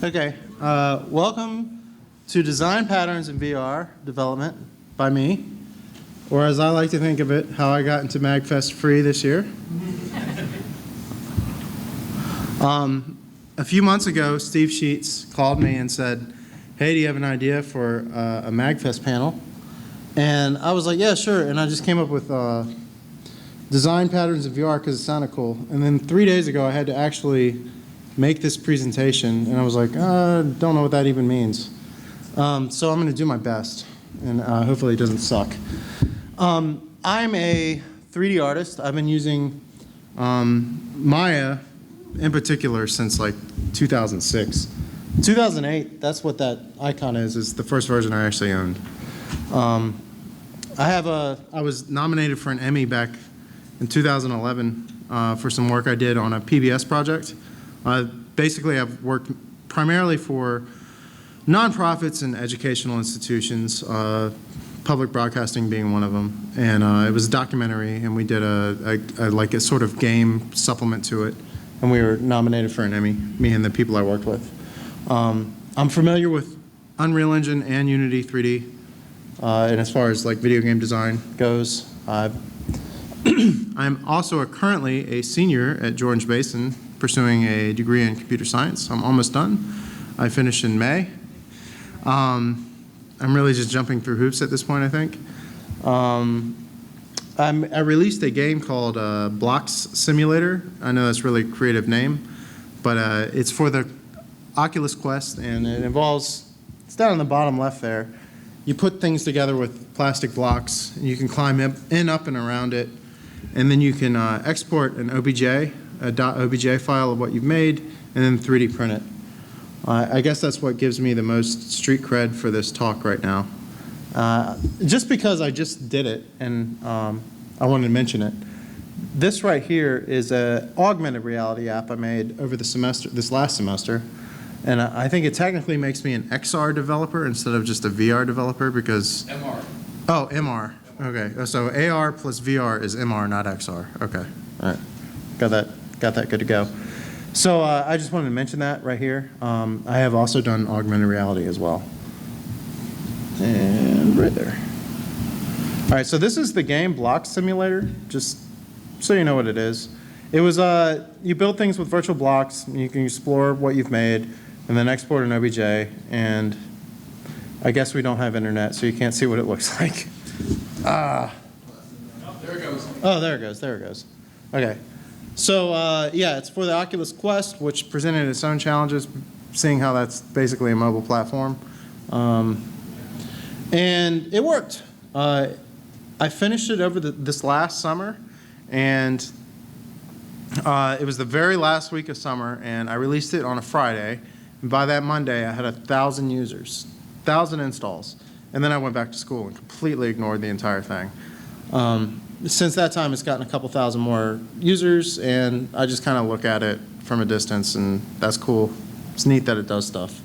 Okay, welcome to Design Patterns in VR Development by me, or as I like to think of it, how I got into MAGFest free this year. A few months ago, Steve Sheets called me and said, hey, do you have an idea for a MAGFest panel? And I was like, yeah, sure, and I just came up with Design Patterns in VR because it sounded cool. And then 3 days ago, I had to actually make this presentation, and I was like, don't know what that even means. So I'm going to do my best, and hopefully it doesn't suck. I'm a 3D artist. I've been using Maya in particular since like 2006. 2008, that's what that icon is the first version I actually owned. I was nominated for an Emmy back in 2011 for some work I did on a PBS project. Basically, I've worked primarily for nonprofits and educational institutions, public broadcasting being one of them. And it was a documentary, and we did like a sort of game supplement to it. And we were nominated for an Emmy, me and the people I worked with. I'm familiar with Unreal Engine and Unity 3D. And as far as like video game design goes, I'm also currently a senior at George Mason, pursuing a degree in computer science. I'm almost done. I finished in May. I'm really just jumping through hoops at this point, I think. I released a game called Blocks Simulator. I know that's a really creative name, but it's for the Oculus Quest, and it involves, it's down in the bottom left there. You put things together with plastic blocks, and you can climb in, up, and around it, and then you can export an OBJ, a .obj file of what you've made, and then 3D print it. I guess that's what gives me the most street cred for this talk right now. Just because I just did it, and I wanted to mention it. This right here is an augmented reality app I made over the semester, this last semester. And I think it technically makes me an XR developer instead of just a VR developer because... MR. Oh, MR. Okay, so AR plus VR is MR, not XR. Okay, all right. Got that good to go. So I just wanted to mention that right here. I have also done augmented reality as well. And right there. All right, so this is the game Block Simulator, just so you know what it is. It was, you build things with virtual blocks, and you can explore what you've made, and then export an OBJ, and I guess we don't have internet, so you can't see what it looks like. Oh, there it goes. Oh, there it goes. Okay. So, yeah, it's for the Oculus Quest, which presented its own challenges, seeing how that's basically a mobile platform. And it worked. I finished it over this last summer, and it was the very last week of summer, and I released it on a Friday. And by that Monday, I had 1,000 users, 1,000 installs. And then I went back to school and completely ignored the entire thing. Since that time, it's gotten a couple thousand more users, and I just kind of look at it from a distance, and that's cool. It's neat that it does stuff.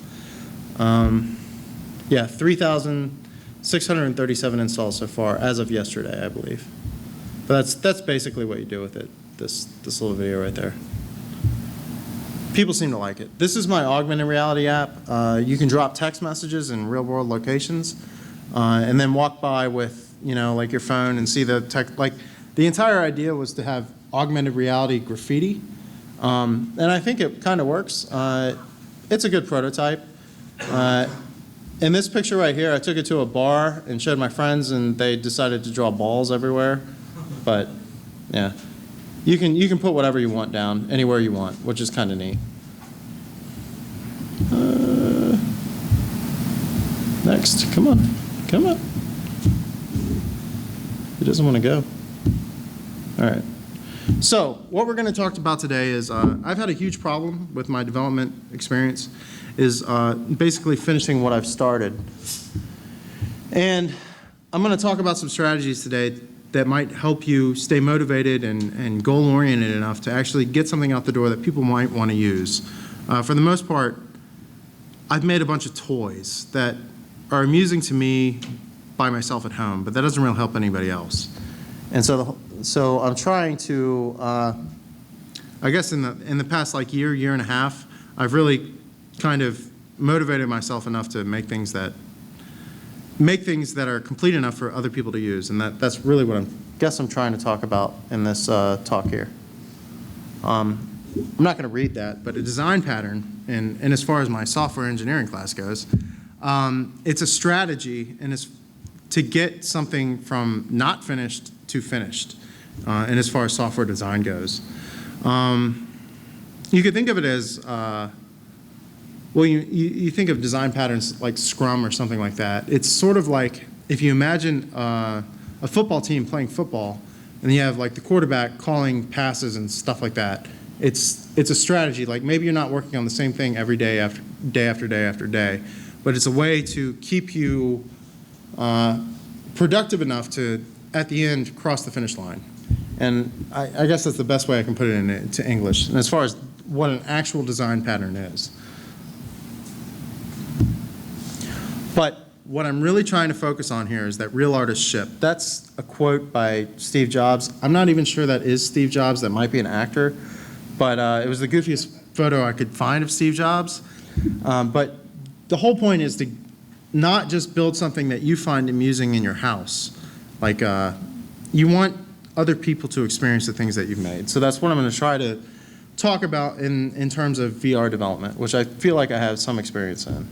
Yeah, 3,637 installs so far, as of yesterday, I believe. But that's basically what you do with it, this little video right there. People seem to like it. This is my augmented reality app. You can drop text messages in real-world locations, and then walk by with, like your phone and see the text. Like, the entire idea was to have augmented reality graffiti, and I think it kind of works. It's a good prototype. In this picture right here, I took it to a bar and showed my friends, and they decided to draw balls everywhere. But yeah, you can put whatever you want down anywhere you want, which is kind of neat. Next, come on. It doesn't want to go. All right. So what we're going to talk about today is I've had a huge problem with my development experience is basically finishing what I've started. And I'm going to talk about some strategies today that might help you stay motivated and goal-oriented enough to actually get something out the door that people might want to use. For the most part, I've made a bunch of toys that are amusing to me by myself at home, but that doesn't really help anybody else. And so I'm trying to, I guess in the past like year and a half, I've really kind of motivated myself enough to make things that are complete enough for other people to use, and that's really what I'm trying to talk about in this talk here. I'm not going to read that, but a design pattern, and as far as my software engineering class goes, it's a strategy, and it's to get something from not finished to finished, and as far as software design goes. You could think of it as, well, you think of design patterns like Scrum or something like that. It's sort of like if you imagine a football team playing football, and you have like the quarterback calling passes and stuff like that. It's a strategy. Like maybe you're not working on the same thing every day after day after day after day, but it's a way to keep you productive enough to, at the end, cross the finish line. And I guess that's the best way I can put it into English. And as far as what an actual design pattern is. But what I'm really trying to focus on here is that real artists ship. That's a quote by Steve Jobs. I'm not even sure that is Steve Jobs. That might be an actor. But it was the goofiest photo I could find of Steve Jobs. But the whole point is to not just build something that you find amusing in your house. Like you want other people to experience the things that you've made. So that's what I'm going to try to talk about in terms of VR development, which I feel like I have some experience in.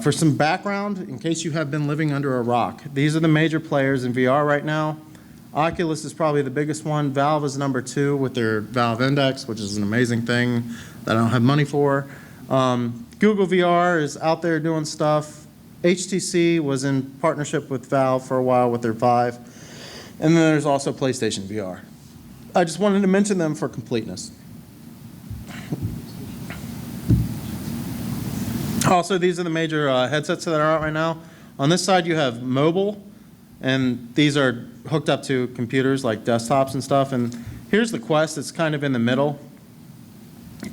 For some background, in case you have been living under a rock, these are the major players in VR right now. Oculus is probably the biggest one. Valve is number 2 with their Valve Index, which is an amazing thing that I don't have money for. Google VR is out there doing stuff. HTC was in partnership with Valve for a while with their Vive. And then there's also PlayStation VR. I just wanted to mention them for completeness. Also, these are the major headsets that are out right now. On this side, you have mobile, and these are hooked up to computers like desktops and stuff. And here's the Quest. It's kind of in the middle.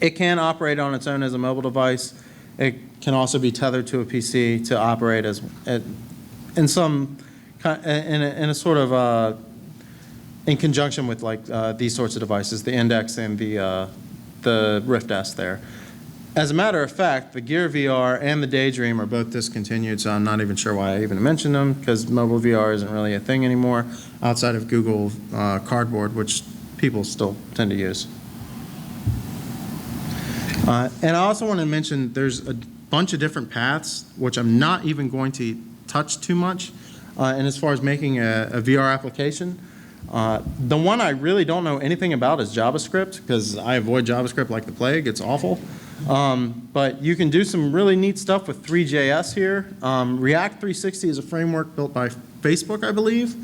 It can operate on its own as a mobile device. It can also be tethered to a PC to operate as in a sort of in conjunction with like these sorts of devices, the Index and the Rift S there. As a matter of fact, the Gear VR and the Daydream are both discontinued, so I'm not even sure why I even mentioned them, because mobile VR isn't really a thing anymore outside of Google Cardboard, which people still tend to use. And I also want to mention there's a bunch of different paths, which I'm not even going to touch too much. And as far as making a VR application, the one I really don't know anything about is JavaScript, because I avoid JavaScript like the plague. It's awful. But you can do some really neat stuff with Three.js here. React 360 is a framework built by Facebook, I believe.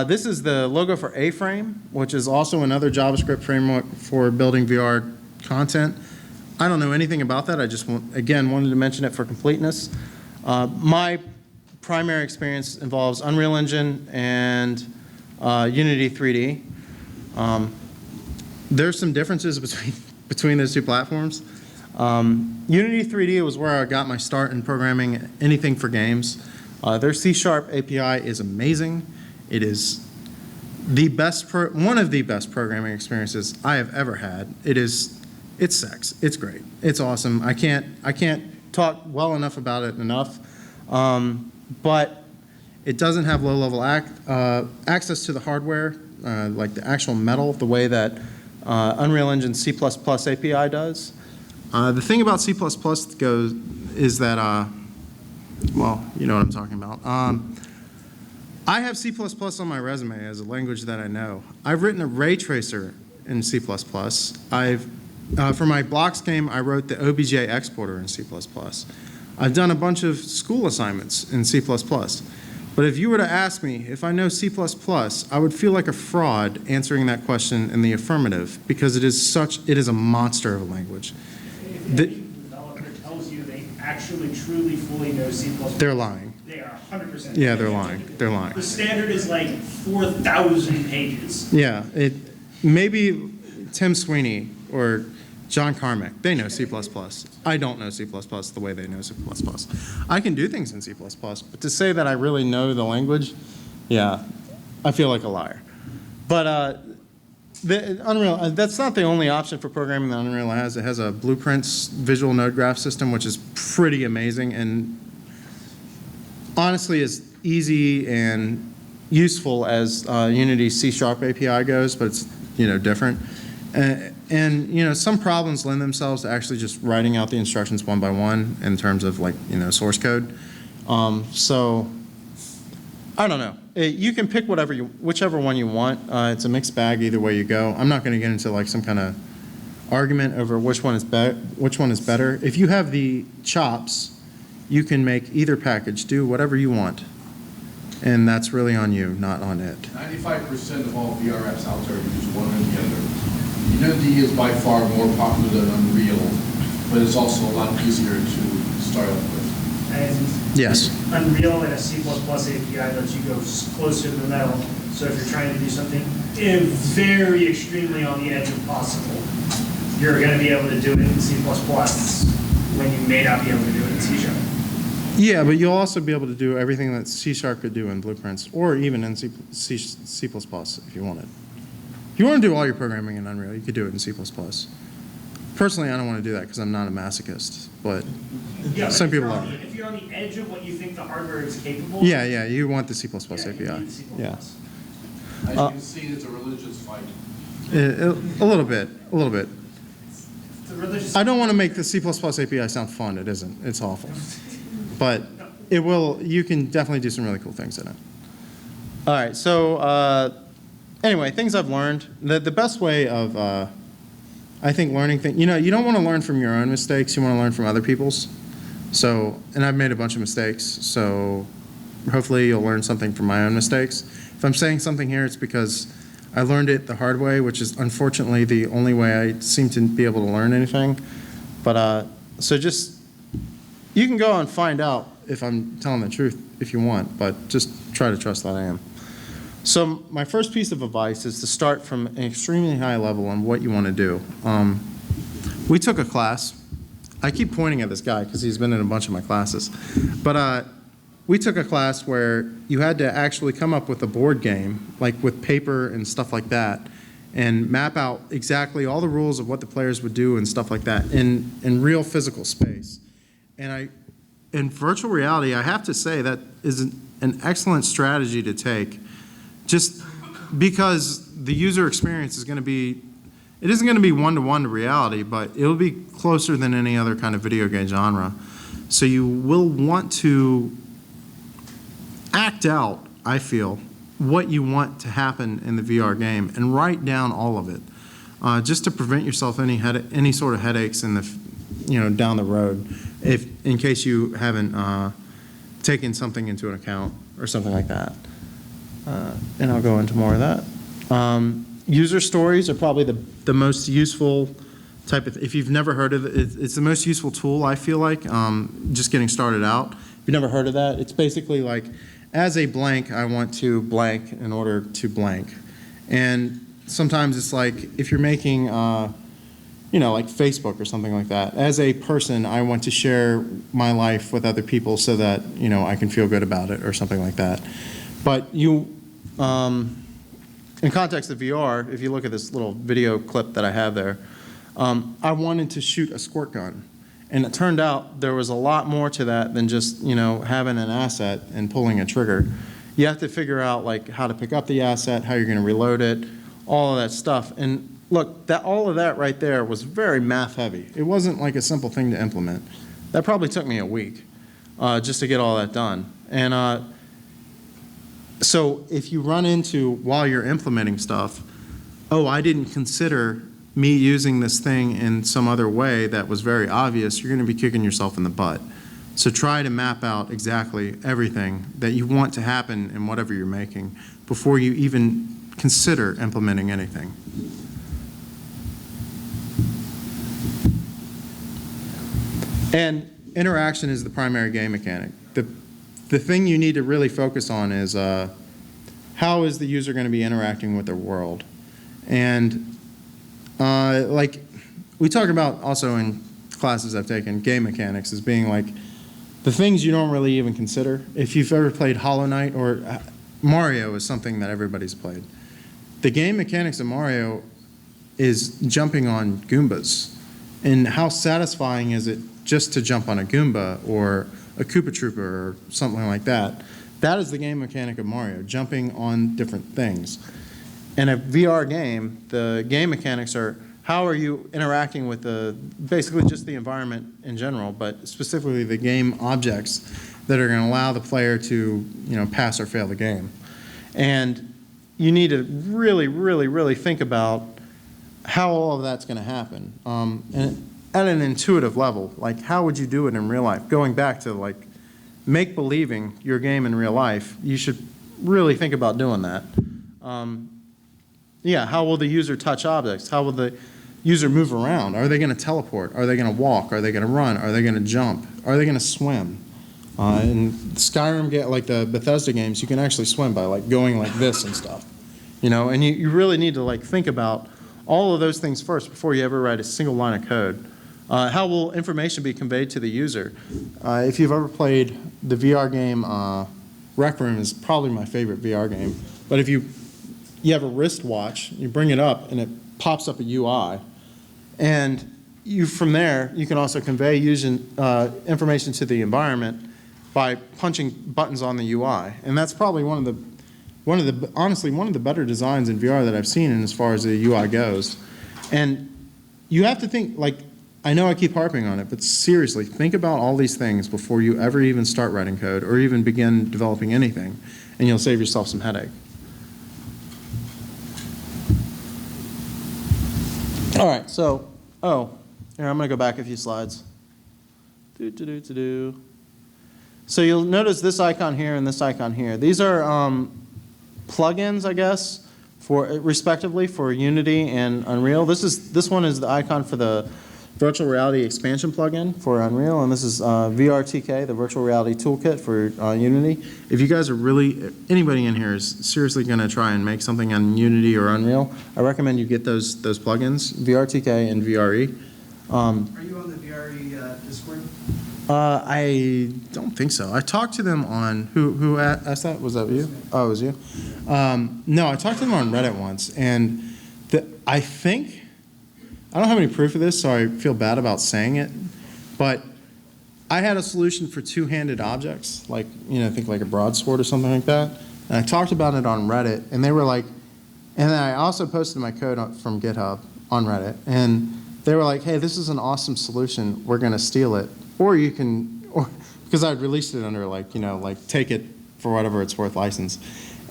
This is the logo for A-Frame, which is also another JavaScript framework for building VR content. I don't know anything about that. I just, again, wanted to mention it for completeness. My primary experience involves Unreal Engine and Unity 3D. There's some differences between those two platforms. Unity 3D was where I got my start in programming anything for games. Their C# API is amazing. It is the best one of the best programming experiences I have ever had. It's sex. It's great. It's awesome. I can't talk well enough about it enough. But it doesn't have low-level access to the hardware, like the actual metal, the way that Unreal Engine C++ API does. The thing about C++ is that, well, you know what I'm talking about. I have C++ on my resume as a language that I know. I've written a ray tracer in C++. For my blocks game, I wrote the OBJ exporter in C++. I've done a bunch of school assignments in C++. But if you were to ask me if I know C++, I would feel like a fraud answering that question in the affirmative, because it is a monster of a language. If any developer tells you they actually truly fully know C++, they're lying. They are 100%. Yeah, they're lying. They're lying. The standard is like 4,000 pages. Yeah, maybe Tim Sweeney or John Carmack, they know C++. I don't know C++ the way they know C++. I can do things in C++, but to say that I really know the language, yeah, I feel like a liar. But The Unreal, that's not the only option for programming that Unreal has. It has a Blueprints visual node graph system, which is pretty amazing and honestly is easy and useful as Unity's C# API goes, but it's different. And some problems lend themselves to actually just writing out the instructions one by one in terms of source code. So I don't know. You can pick whichever one you want. It's a mixed bag either way you go. I'm not going to get into some kind of argument over which one is better. If you have the chops, you can make either package do whatever you want. And that's really on you, not on it. 95% of all VR apps out there use one or the other. Unity is by far more popular than Unreal, but it's also a lot easier to start off with. And yes. Unreal and a C++ API lets you go closer to the metal. So if you're trying to do something very extremely on the edge of possible, you're going to be able to do it in C++ when you may not be able to do it in C#. Yeah, but you'll also be able to do everything that C# could do in Blueprints, or even in C++ if you wanted. If you want to do all your programming in Unreal, you could do it in C++. Personally, I don't want to do that because I'm not a masochist, but yeah, some people are. If you're on the edge of what you think the hardware is capable yeah, you want the C++ yeah, API. You need C++. Yeah. As you can see, it's a religious fight. A little bit. The I don't want to make the C++ API sound fun. It isn't. It's awful. But it will. You can definitely do some really cool things in it. All right. So anyway, things I've learned. The best way of I think learning things. You don't want to learn from your own mistakes. You want to learn from other people's. So, and I've made a bunch of mistakes. So hopefully you'll learn something from my own mistakes. If I'm saying something here, it's because I learned it the hard way, which is unfortunately the only way I seem to be able to learn anything. But so just. You can go and find out if I'm telling the truth if you want, but just try to trust that I am. So my first piece of advice is to start from an extremely high level on what you want to do. We took a class. I keep pointing at this guy because he's been in a bunch of my classes. But we took a class where you had to actually come up with a board game, like with paper and stuff like that, and map out exactly all the rules of what the players would do and stuff like that in real physical space. And in virtual reality, I have to say that is an excellent strategy to take, just because the user experience is going to be, it isn't going to be one-to-one to reality, but it'll be closer than any other kind of video game genre. So you will want to act out, I feel, what you want to happen in the VR game and write down all of it, just to prevent yourself any sort of headaches in the, down the road. In case you haven't taken something into an account or something like that. And I'll go into more of that. User stories are probably the most useful type of, if you've never heard of it, it's the most useful tool, I feel like, just getting started out. If you've never heard of that, it's basically like, as a blank, I want to blank in order to blank. And sometimes it's like, if you're making, like Facebook or something like that. As a person, I want to share my life with other people so that, I can feel good about it or something like that. But in context of VR, if you look at this little video clip that I have there, I wanted to shoot a squirt gun. And it turned out there was a lot more to that than just, having an asset and pulling a trigger. You have to figure out how to pick up the asset, how you're going to reload it, all of that stuff. And look, all of that right there was very math heavy. It wasn't like a simple thing to implement. That probably took me a week just to get all that done. And so if you run into, while you're implementing stuff, I didn't consider me using this thing in some other way that was very obvious, you're going to be kicking yourself in the butt. So try to map out exactly everything that you want to happen in whatever you're making before you even consider implementing anything. And interaction is the primary game mechanic. The thing you need to really focus on is how is the user going to be interacting with their world. And like we talk about also in classes I've taken, game mechanics as being like the things you don't really even consider. If you've ever played Hollow Knight or Mario is something that everybody's played. The game mechanics of Mario is jumping on Goombas. And how satisfying is it just to jump on a Goomba or a Koopa Troopa or something like that? That is the game mechanic of Mario, jumping on different things. In a VR game, the game mechanics are how are you interacting with basically just the environment in general, but specifically the game objects that are going to allow the player to, pass or fail the game. And you need to really, really, really think about how all of that's going to happen. And at an intuitive level, like how would you do it in real life? Going back to like make-believing your game in real life, you should really think about doing that. Yeah, how will the user touch objects? How will the user move around? Are they going to teleport? Are they going to walk? Are they going to run? Are they going to jump? Are they going to swim? In Skyrim, like the Bethesda games, you can actually swim by like going like this and stuff. And you really need to like think about all of those things first before you ever write a single line of code. How will information be conveyed to the user? If you've ever played the VR game, Rec Room is probably my favorite VR game. But if you have a wristwatch, you bring it up and it pops up a UI. And from there, you can also convey using information to the environment by punching buttons on the UI. And that's probably honestly one of the better designs in VR that I've seen in as far as the UI goes. And you have to think, like, I know I keep harping on it, but seriously, think about all these things before you ever even start writing code or even begin developing anything, and you'll save yourself some headache. All right, so, here, I'm going to go back a few slides. So you'll notice this icon here and this icon here. These are plugins, I guess, respectively for Unity and Unreal. This one is the icon for the virtual reality expansion plugin for Unreal, and this is VRTK, the virtual reality toolkit for Unity. If you guys are anybody in here is seriously going to try and make something on Unity or Unreal, I recommend you get those plugins, VRTK and VRE. Are you on the VRE Discord? I don't think so. I talked to them on, who asked that? Was that you? Oh, it was you? No, I talked to them on Reddit once, and I think, I don't have any proof of this, so I feel bad about saying it, but I had a solution for two-handed objects, like, think like a broadsword or something like that, and I talked about it on Reddit, and they were like, and then I also posted my code from GitHub on Reddit, and they were like, hey, this is an awesome solution, we're going to steal it. Or you can, because I'd released it under like take it for whatever it's worth license.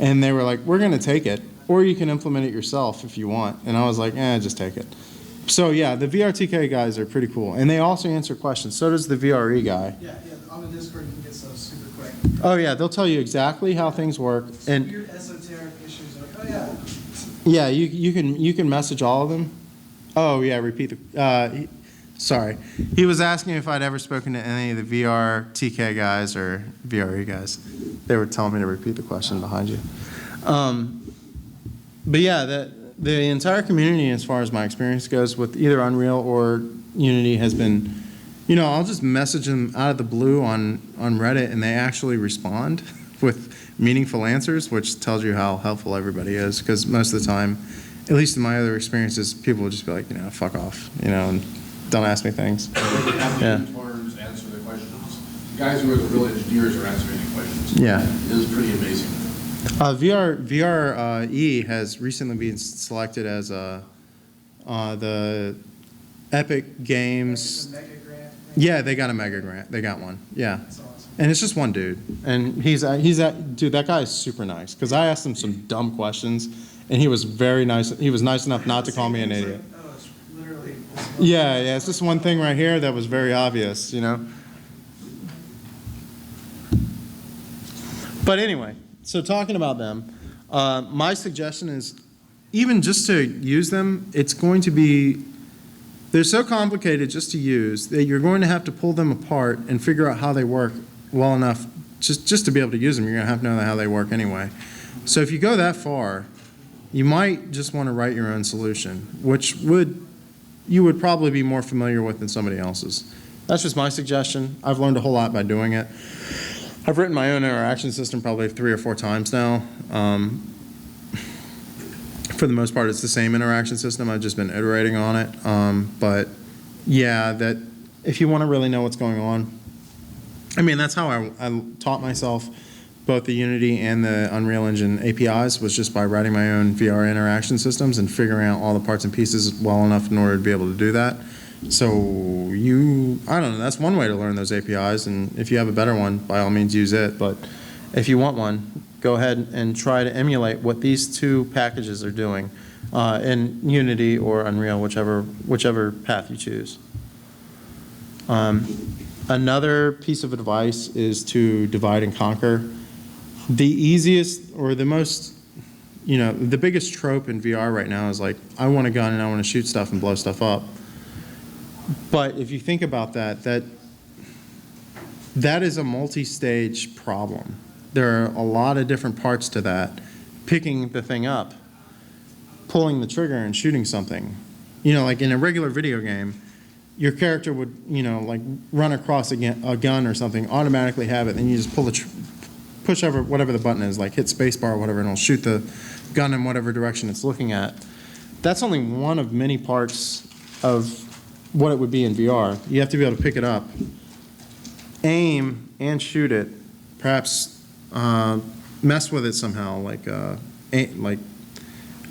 And they were like, we're going to take it, or you can implement it yourself if you want. And I was like, just take it. So yeah, the VRTK guys are pretty cool. And they also answer questions. So does the VRE guy. Yeah, on the Discord you can get those super quick. Oh yeah, they'll tell you exactly how things work. And weird esoteric issues like, oh yeah, yeah. you can message all of them. Oh yeah, repeat the, sorry. He was asking if I'd ever spoken to any of the VRTK guys or VRE guys. They were telling me to repeat the question behind you. But yeah, the entire community, as far as my experience goes, with either Unreal or Unity has been, I'll just message them out of the blue on Reddit, and they actually respond with meaningful answers, which tells you how helpful everybody is, because most of the time, at least in my other experiences, people will just be like, fuck off, and don't ask me things. Yeah. Interns answer the questions. The guys who are the real engineers are answering the questions. Yeah. It is pretty amazing. VRE has recently been selected as the Epic Games. Mega grant. Yeah, they got a mega grant. They got one. Yeah. That's awesome. And it's just one dude. And dude, that guy is super nice. Because I asked him some dumb questions, and he was very nice. He was nice enough not to call me an idiot. Oh, it's literally this one. Yeah, it's just one thing right here that was very obvious, But anyway, so talking about them, my suggestion is even just to use them, it's going to be, they're so complicated just to use that you're going to have to pull them apart and figure out how they work well enough just to be able to use them. You're going to have to know how they work anyway. So if you go that far, you might just want to write your own solution, which you would probably be more familiar with than somebody else's. That's just my suggestion. I've learned a whole lot by doing it. I've written my own interaction system probably 3 or 4 times now. For the most part, it's the same interaction system. I've just been iterating on it. But yeah, that if you want to really know what's going on, I mean, that's how I taught myself both the Unity and the Unreal Engine APIs, was just by writing my own VR interaction systems and figuring out all the parts and pieces well enough in order to be able to do that. So I don't know, that's one way to learn those APIs, and if you have a better one, by all means use it. But if you want one, go ahead and try to emulate what these two packages are doing in Unity or Unreal, whichever path you choose. Another piece of advice is to divide and conquer. The easiest or the most, the biggest trope in VR right now is like, I want a gun and I want to shoot stuff and blow stuff up. But if you think about that is a multi-stage problem. There are a lot of different parts to that. Picking the thing up, pulling the trigger and shooting something. Like in a regular video game, your character would, like run across a gun or something, automatically have it, and you just push over whatever the button is, like hit spacebar or whatever, and it'll shoot the gun in whatever direction it's looking at. That's only one of many parts of what it would be in VR. You have to be able to pick it up, aim, and shoot it, perhaps mess with it somehow, like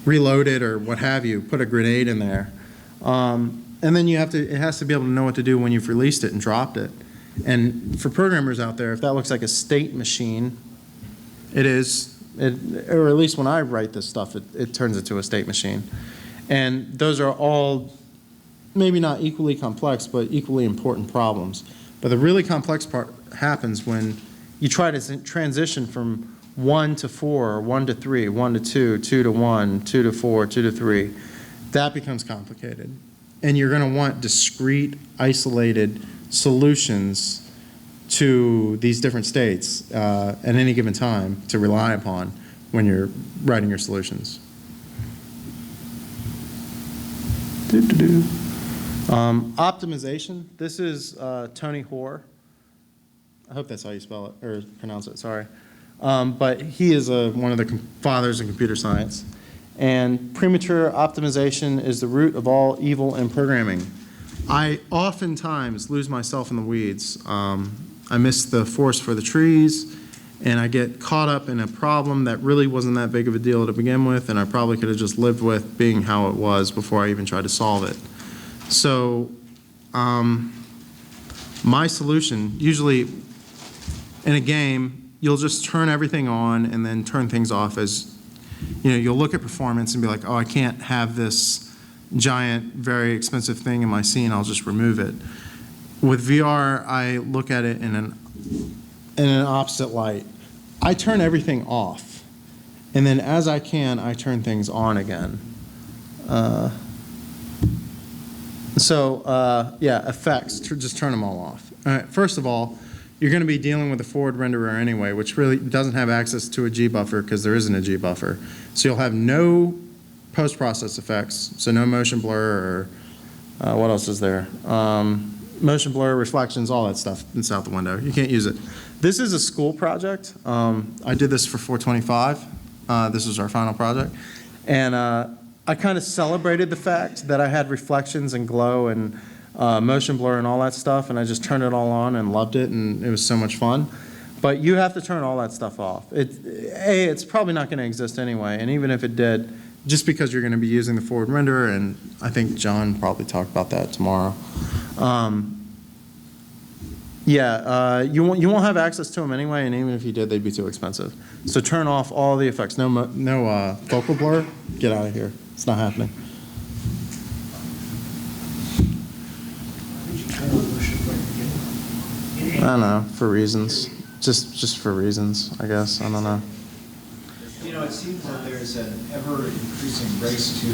reload it or what have you, put a grenade in there. And then it has to be able to know what to do when you've released it and dropped it. And for programmers out there, if that looks like a state machine, it is, or at least when I write this stuff, it turns into a state machine. And those are all maybe not equally complex, but equally important problems. But the really complex part happens when you try to transition from 1 to 4, 1 to 3, 1 to 2, 2 to 1, 2 to 4, 2 to 3. That becomes complicated. And you're going to want discrete, isolated solutions to these different states at any given time to rely upon when you're writing your solutions. Optimization. This is Tony Hoare. I hope that's how you spell it or pronounce it. Sorry, but he is one of the fathers in computer science. And premature optimization is the root of all evil in programming. I oftentimes lose myself in the weeds. I miss the forest for the trees, and I get caught up in a problem that really wasn't that big of a deal to begin with, and I probably could have just lived with being how it was before I even tried to solve it. So my solution, usually in a game, you'll just turn everything on and then turn things off as, you'll look at performance and be like, oh, I can't have this giant, very expensive thing in my scene, I'll just remove it. With VR, I look at it in an opposite light. I turn everything off, and then as I can, I turn things on again. Yeah, effects, just turn them all off. All right, first of all, you're going to be dealing with a forward renderer anyway, which really doesn't have access to a G buffer because there isn't a G buffer. So you'll have no post-process effects, so no motion blur or what else is there? Motion blur, reflections, all that stuff. It's out the window. You can't use it. This is a school project. I did this for 425. This was our final project. And I kind of celebrated the fact that I had reflections and glow and motion blur and all that stuff, and I just turned it all on and loved it, and it was so much fun. But you have to turn all that stuff off. It's probably not going to exist anyway, and even if it did, just because you're going to be using the forward renderer, and I think John probably talked about that tomorrow. You won't have access to them anyway, and even if you did, they'd be too expensive. So turn off all the effects. No focal blur. Get out of here. It's not happening. I don't know, for reasons. Just for reasons, I guess. I don't know. It seems that there's an ever-increasing race to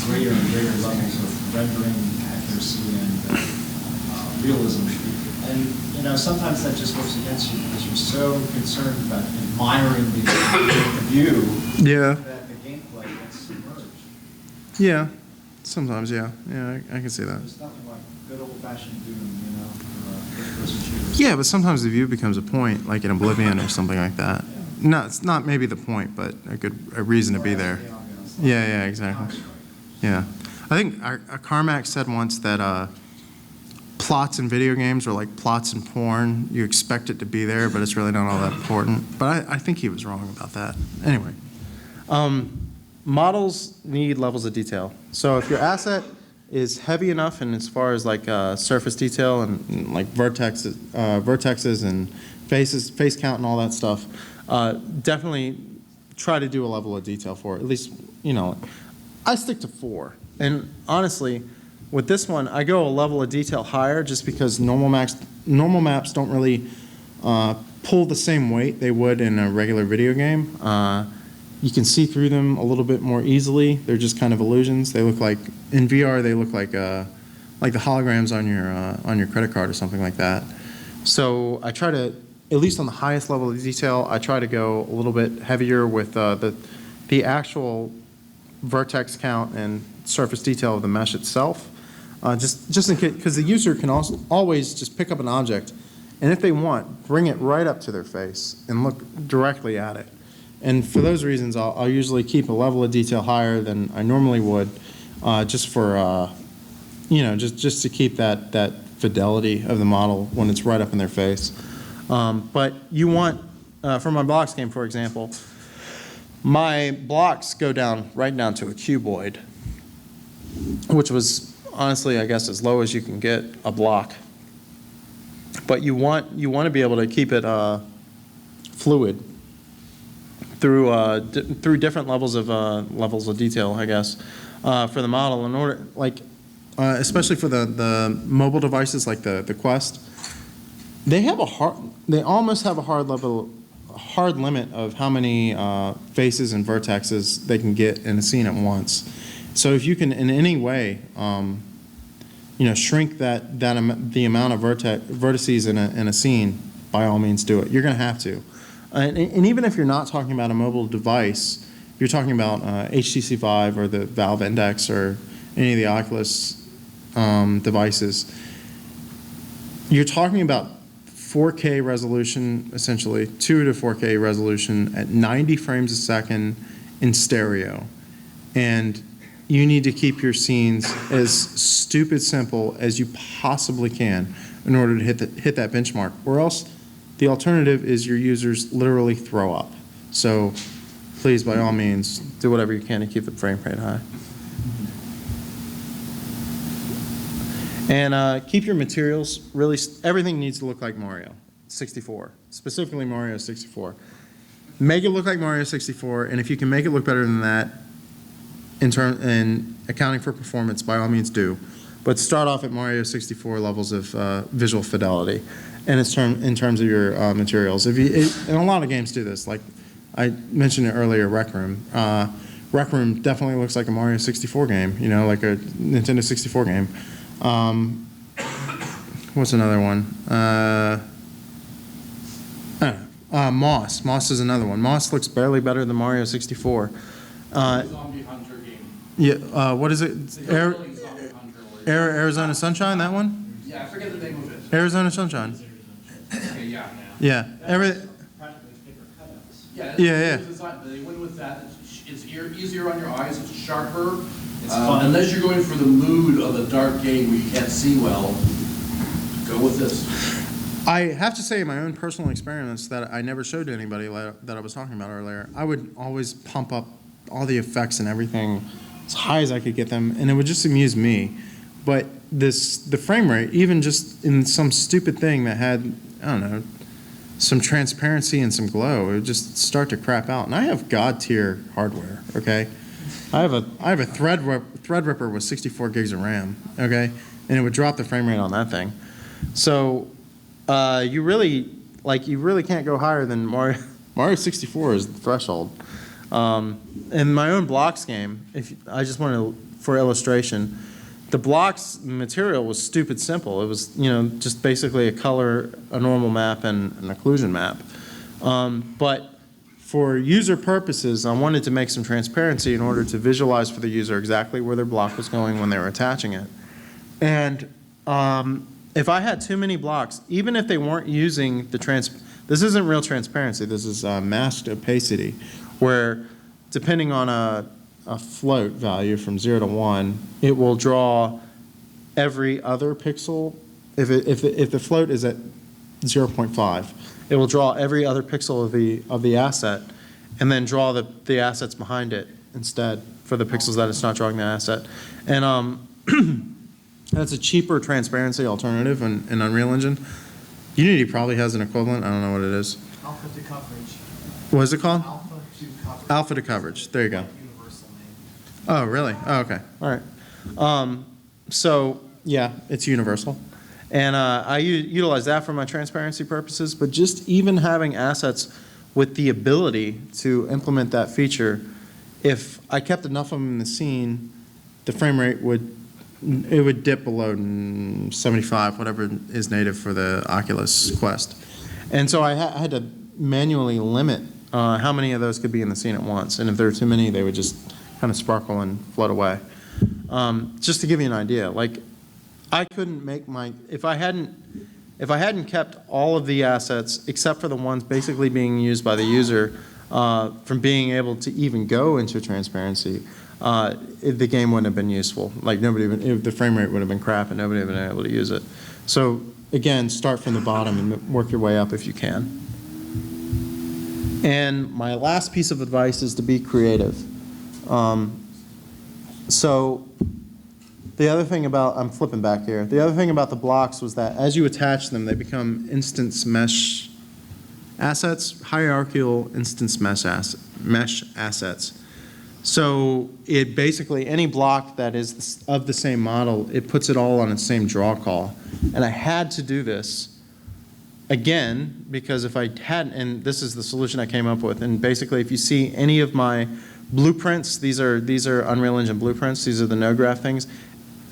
greater and greater levels of rendering accuracy and realism. And, sometimes that just works against you because you're so concerned about admiring the view that the gameplay gets submerged. Yeah, sometimes, yeah. Yeah, I can see that. There's nothing like good old-fashioned Doom, for first-person shooters. Yeah, but sometimes the view becomes a point, like in Oblivion or something like that. No, it's not maybe the point, but a reason to be there. it's like Yeah, exactly. construct. Yeah. I think Carmack said once that plots in video games are like plots in porn. You expect it to be there, but it's really not all that important. But I think he was wrong about that. Anyway. Models need levels of detail. So if your asset is heavy enough and as far as like surface detail and like vertexes and face count and all that stuff, definitely try to do a level of detail for it. At least, I stick to 4. And honestly, with this one, I go a level of detail higher just because normal maps don't really pull the same weight they would in a regular video game. You can see through them a little bit more easily. They're just kind of illusions. They look like, in VR, they look like the holograms on your credit card or something like that. So I try to, at least on the highest level of detail, I try to go a little bit heavier with the actual vertex count and surface detail of the mesh itself. Just in case, because the user can also always just pick up an object, and if they want, bring it right up to their face and look directly at it. And for those reasons, I'll usually keep a level of detail higher than I normally would, just for, just to keep that fidelity of the model when it's right up in their face. But you want, for my blocks game, for example, my blocks go right down to a cuboid, which was honestly, I guess, as low as you can get a block. But you want to be able to keep it fluid through different levels of detail, I guess, for the model. In order, especially for the mobile devices like the Quest, they almost have a hard limit of how many faces and vertexes they can get in a scene at once. So if you can in any way, shrink the amount of vertices in a scene, by all means do it. You're going to have to. And even if you're not talking about a mobile device, if you're talking about HTC Vive or the Valve Index or any of the Oculus devices, you're talking about 4K resolution, essentially, 2 to 4K resolution at 90 frames a second in stereo. And you need to keep your scenes as stupid simple as you possibly can in order to hit that benchmark, or else the alternative is your users literally throw up. So please, by all means, do whatever you can to keep the frame rate high. And keep your materials, really, everything needs to look like Mario 64, specifically Mario 64. Make it look like Mario 64, and if you can make it look better than that, in accounting for performance, by all means do. But start off at Mario 64 levels of visual fidelity, and in terms of your materials. And a lot of games do this. Like I mentioned it earlier, Rec Room. Rec Room definitely looks like a Mario 64 game, like a Nintendo 64 game. What's another one? Moss. Moss is another one. Moss looks barely better than Mario 64. Zombie Hunter game. Yeah, what is it? Zombie Hunter. Arizona Sunshine, that one? Yeah, I forget the name of it. Arizona Sunshine. Okay, yeah. Yeah. Practically paper cutouts. Yeah. Yeah. But they went with that. It's easier on your eyes. It's sharper. It's fun. Unless you're going for the mood of a dark game where you can't see well, go with this. I have to say, in my own personal experience that I never showed to anybody that I was talking about earlier, I would always pump up all the effects and everything as high as I could get them, and it would just amuse me. But the frame rate, even just in some stupid thing that had, I don't know, some transparency and some glow, it would just start to crap out. And I have God tier hardware, okay? I have a Threadripper with 64 gigs of RAM, okay? And it would drop the frame rate on that thing. So you really can't go higher than Mario 64 is the threshold. In my own blocks game, I just want to, for illustration, the blocks material was stupid simple. It was, just basically a normal map and an occlusion map. But for user purposes, I wanted to make some transparency in order to visualize for the user exactly where their block was going when they were attaching it. And if I had too many blocks, even if they weren't using this isn't real transparency, this is masked opacity, where depending on a float value from 0 to 1, it will draw every other pixel. If the float is at 0.5, it will draw every other pixel of the asset, and then draw the assets behind it instead for the pixels that it's not drawing the asset. And that's a cheaper transparency alternative in Unreal Engine. Unity probably has an equivalent. I don't know what it is. Alpha to coverage. What is it called? Alpha to coverage. Alpha to coverage. There you go. Universal name. Oh, really? Oh, okay. All right. So, yeah, it's universal. And I utilize that for my transparency purposes, but just even having assets with the ability to implement that feature, if I kept enough of them in the scene, the frame rate would dip below 75, whatever is native for the Oculus Quest. And so I had to manually limit how many of those could be in the scene at once. And if there were too many, they would just kind of sparkle and float away. Just to give you an idea, like I couldn't make if I hadn't kept all of the assets except for the ones basically being used by the user from being able to even go into transparency, the game wouldn't have been useful. Like the frame rate would have been crap and nobody would have been able to use it. So again, start from the bottom and work your way up if you can. And my last piece of advice is to be creative. So the other thing about, I'm flipping back here, the other thing about the blocks was that as you attach them, they become instance mesh assets, hierarchical instance mesh assets. So it basically, any block that is of the same model, it puts it all on the same draw call. And I had to do this again, because if I hadn't, and this is the solution I came up with, and basically if you see any of my blueprints, these are Unreal Engine blueprints, these are the node graph things,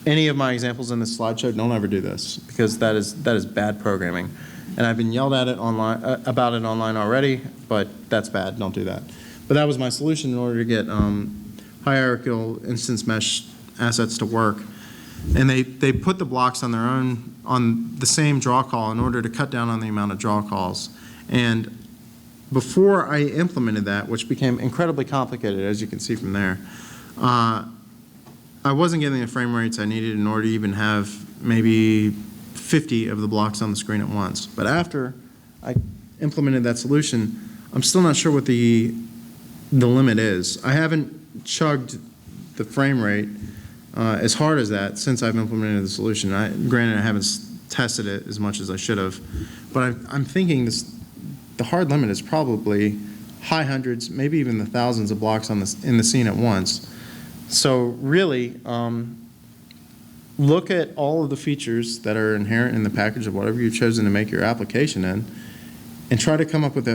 any of my examples in this slideshow, don't ever do this, because that is bad programming. And I've been yelled at it online, about it online already, but that's bad, don't do that. But that was my solution in order to get hierarchical instance mesh assets to work. And they put the blocks on their own, on the same draw call in order to cut down on the amount of draw calls. And before I implemented that, which became incredibly complicated, as you can see from there, I wasn't getting the frame rates I needed in order to even have maybe 50 of the blocks on the screen at once. But after I implemented that solution, I'm still not sure what the limit is. I haven't chugged the frame rate as hard as that since I've implemented the solution. Granted, I haven't tested it as much as I should have, but I'm thinking the hard limit is probably high hundreds, maybe even the thousands of blocks in the scene at once. So really, look at all of the features that are inherent in the package of whatever you've chosen to make your application in, and try to come up with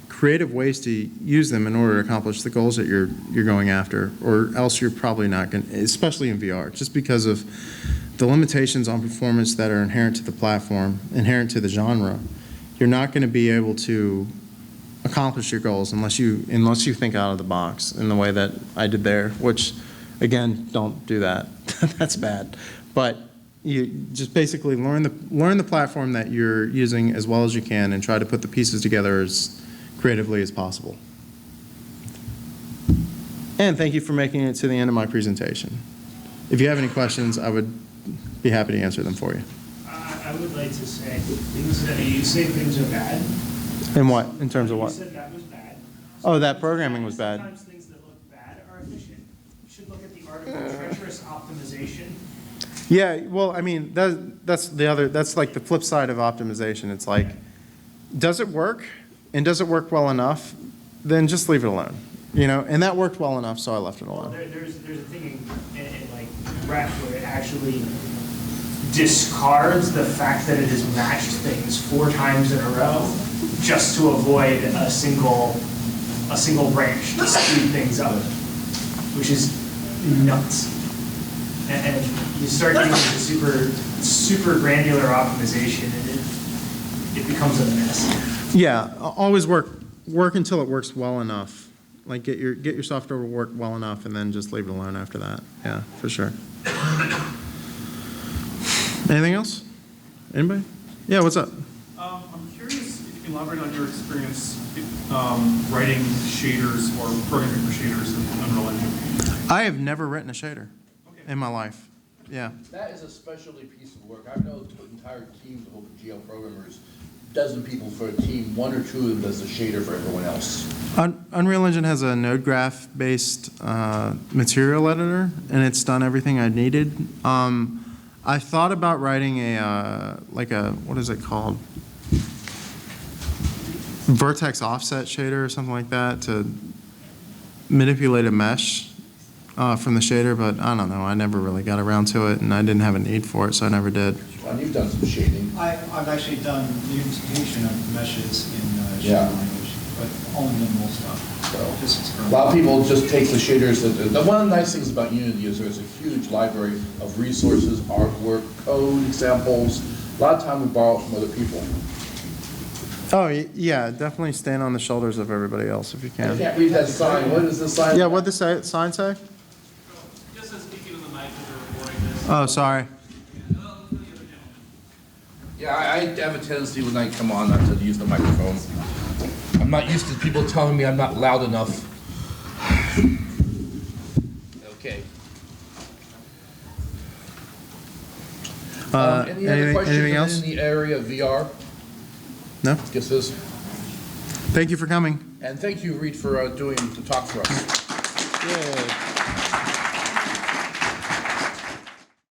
creative ways to use them in order to accomplish the goals that you're going after, or else you're probably not going to, especially in VR, just because of the limitations on performance that are inherent to the platform, inherent to the genre. You're not going to be able to accomplish your goals unless you think out of the box in the way that I did there, which, again, don't do that. That's bad. But you just basically learn the platform that you're using as well as you can and try to put the pieces together as creatively as possible. And thank you for making it to the end of my presentation. If you have any questions, I would be happy to answer them for you. I would like to say, you say things are bad. In what? In terms of what? You said that was bad. Oh, that programming was bad. Sometimes things that look bad are efficient. You should look at the article treacherous optimization. Yeah, well, I mean, that's like the flip side of optimization. It's like, does it work? And does it work well enough? Then just leave it alone. You know, and that worked well enough, so I left it alone. Well, there's a thing in like rep where it actually discards the fact that it has matched things 4 times in a row just to avoid a single branch to speed things up, which is nuts. And you start getting into super granular optimization, and it becomes a mess. Yeah, always work until it works well enough. Like get your software to work well enough, and then just leave it alone after that. Yeah, for sure. Anything else? Anybody? Yeah, what's up? I'm curious, elaborate on your experience writing shaders or programming for shaders in Unreal Engine? I have never written a shader in my life. Yeah. That is a specialty piece of work. I've known entire teams of OpenGL programmers, dozen people for a team, one or two of them does the shader for everyone else. Unreal Engine has a node graph-based material editor, and it's done everything I needed. I thought about writing what is it called? Vertex offset shader or something like that to manipulate a mesh from the shader, but I don't know. I never really got around to it, and I didn't have a need for it, so I never did. Well, you've done some shading. I've actually done the implementation of meshes in Yeah. shader language, but only minimal stuff. So, Just a lot of people just take the shaders. One of the nice things about Unity is there's a huge library of resources, artwork, code, examples. A lot of time we borrow from other people. Oh, yeah, definitely stand on the shoulders of everybody else if you I can. can't read that sign. What is the sign? Yeah, what'd the sign say? Just as speaking on the mic as you're recording this. Oh, sorry. Yeah, I have a tendency when I come on not to use the microphone. I'm not used to people telling me I'm not loud enough. Okay. Any other questions anything else? in the area of VR? No? Guess this. Thank you for coming. And thank you, Reed, for doing the talk for us. Good.